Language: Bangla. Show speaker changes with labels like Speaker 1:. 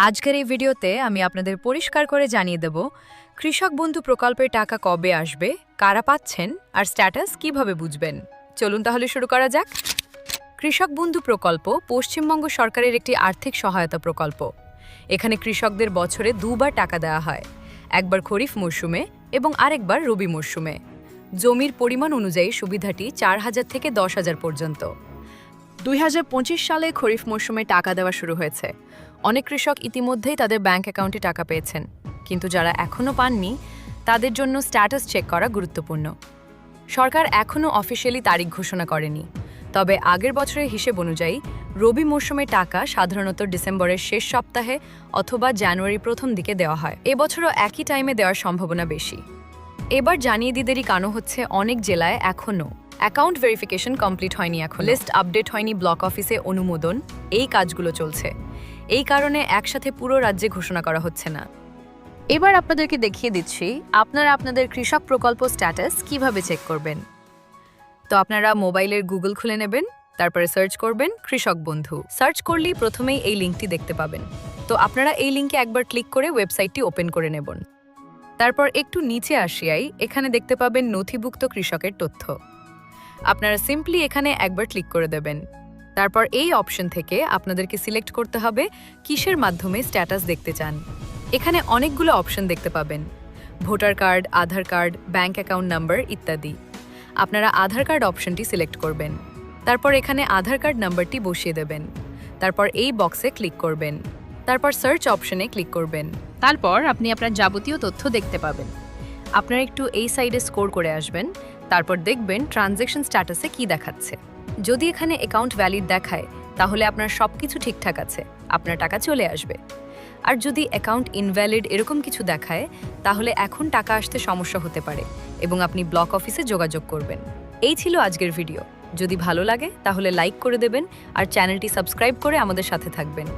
Speaker 1: আজকের এই ভিডিওতে আমি আপনাদের পরিষ্কার করে জানিয়ে দেব কৃষক বন্ধু প্রকল্পের টাকা কবে আসবে, কারা পাচ্ছেন আর স্ট্যাটাস কিভাবে বুঝবেন। চলুন তাহলে শুরু করা যাক। কৃষক বন্ধু প্রকল্প পশ্চিমবঙ্গ সরকারের একটি আর্থিক সহায়তা প্রকল্প। এখানে কৃষকদের বছরে দুবার টাকা দেওয়া হয়, একবার খরিফ মরশুমে এবং আরেকবার রবি মরশুমে। জমির পরিমাণ অনুযায়ী সুবিধাটি 4,000 থেকে 10,000 পর্যন্ত। 2025 সালে খরিফ মরশুমে টাকা দেওয়া শুরু হয়েছে। অনেক কৃষক ইতিমধ্যেই তাদের ব্যাংক অ্যাকাউন্টে টাকা পেয়েছেন, কিন্তু যারা এখনও পাননি তাদের জন্য স্ট্যাটাস চেক করা গুরুত্বপূর্ণ। সরকার এখনও অফিসিয়ালি তারিখ ঘোষণা করেনি, তবে আগের বছরের হিসেব অনুযায়ী রবি মরশুমে টাকা সাধারণত ডিসেম্বরের শেষ সপ্তাহে অথবা জানুয়ারির প্রথম দিকে দেওয়া হয়। এবছরও একই টাইমে দেওয়ার সম্ভাবনা বেশি। এবার জানিয়ে দিদেরই কারণ হচ্ছে অনেক জেলায় এখনও অ্যাকাউন্ট ভেরিফিকেশন কমপ্লিট হয়নি, এখন লিস্ট আপডেট হয়নি, ব্লক অফিসে অনুমোদন, এই কাজগুলো চলছে। এই কারণে একসাথে পুরো রাজ্যে ঘোষণা করা হচ্ছে না। এবার আপনাদেরকে দেখিয়ে দিচ্ছি আপনারা আপনাদের কৃষক প্রকল্প স্ট্যাটাস কিভাবে চেক করবেন। তো আপনারা মোবাইলের গুগল খুলে নেবেন, তারপরে সার্চ করবেন কৃষক বন্ধু। সার্চ করলেই প্রথমেই এই লিঙ্কটি দেখতে পাবেন। তো আপনারা এই লিঙ্কে একবার ক্লিক করে ওয়েবসাইটটি ওপেন করে নেবেন। তারপর একটু নিচে আসিয়াই এখানে দেখতে পাবেন নথিভুক্ত কৃষকের তথ্য। আপনারা সিম্পলি এখানে একবার ক্লিক করে দেবেন। তারপর এই অপশন থেকে আপনাদেরকে সিলেক্ট করতে হবে কিসের মাধ্যমে স্ট্যাটাস দেখতে চান। এখানে অনেকগুলো অপশন দেখতে পাবেন, ভোটার কার্ড, আধার কার্ড, ব্যাংক অ্যাকাউন্ট নাম্বার ইত্যাদি। আপনারা আধার কার্ড অপশনটি সিলেক্ট করবেন। তারপর এখানে আধার কার্ড নাম্বারটি বসিয়ে দেবেন। তারপর এই বক্সে ক্লিক করবেন। তারপর সার্চ অপশনে ক্লিক করবেন। তারপর আপনি আপনার যাবতীয় তথ্য দেখতে পাবেন। আপনারা একটু এই সাইডে স্কোর করে আসবেন। তারপর দেখবেন ট্রানজ্যাকশন স্ট্যাটাসে কি দেখাচ্ছে। যদি এখানে অ্যাকাউন্ট ভ্যালিড দেখায় তাহলে আপনার সবকিছু ঠিকঠাক আছে, আপনার টাকা চলে আসবে। আর যদি অ্যাকাউন্ট ইনভ্যালিড এরকম কিছু দেখায় তাহলে এখন টাকা আসতে সমস্যা হতে পারে এবং আপনি ব্লক অফিসে যোগাযোগ করবেন। এই ছিল আজকের ভিডিও। যদি ভালো লাগে তাহলে লাইক করে দেবেন আর চ্যানেলটি সাবস্ক্রাইব করে আমাদের সাথে থাকবেন।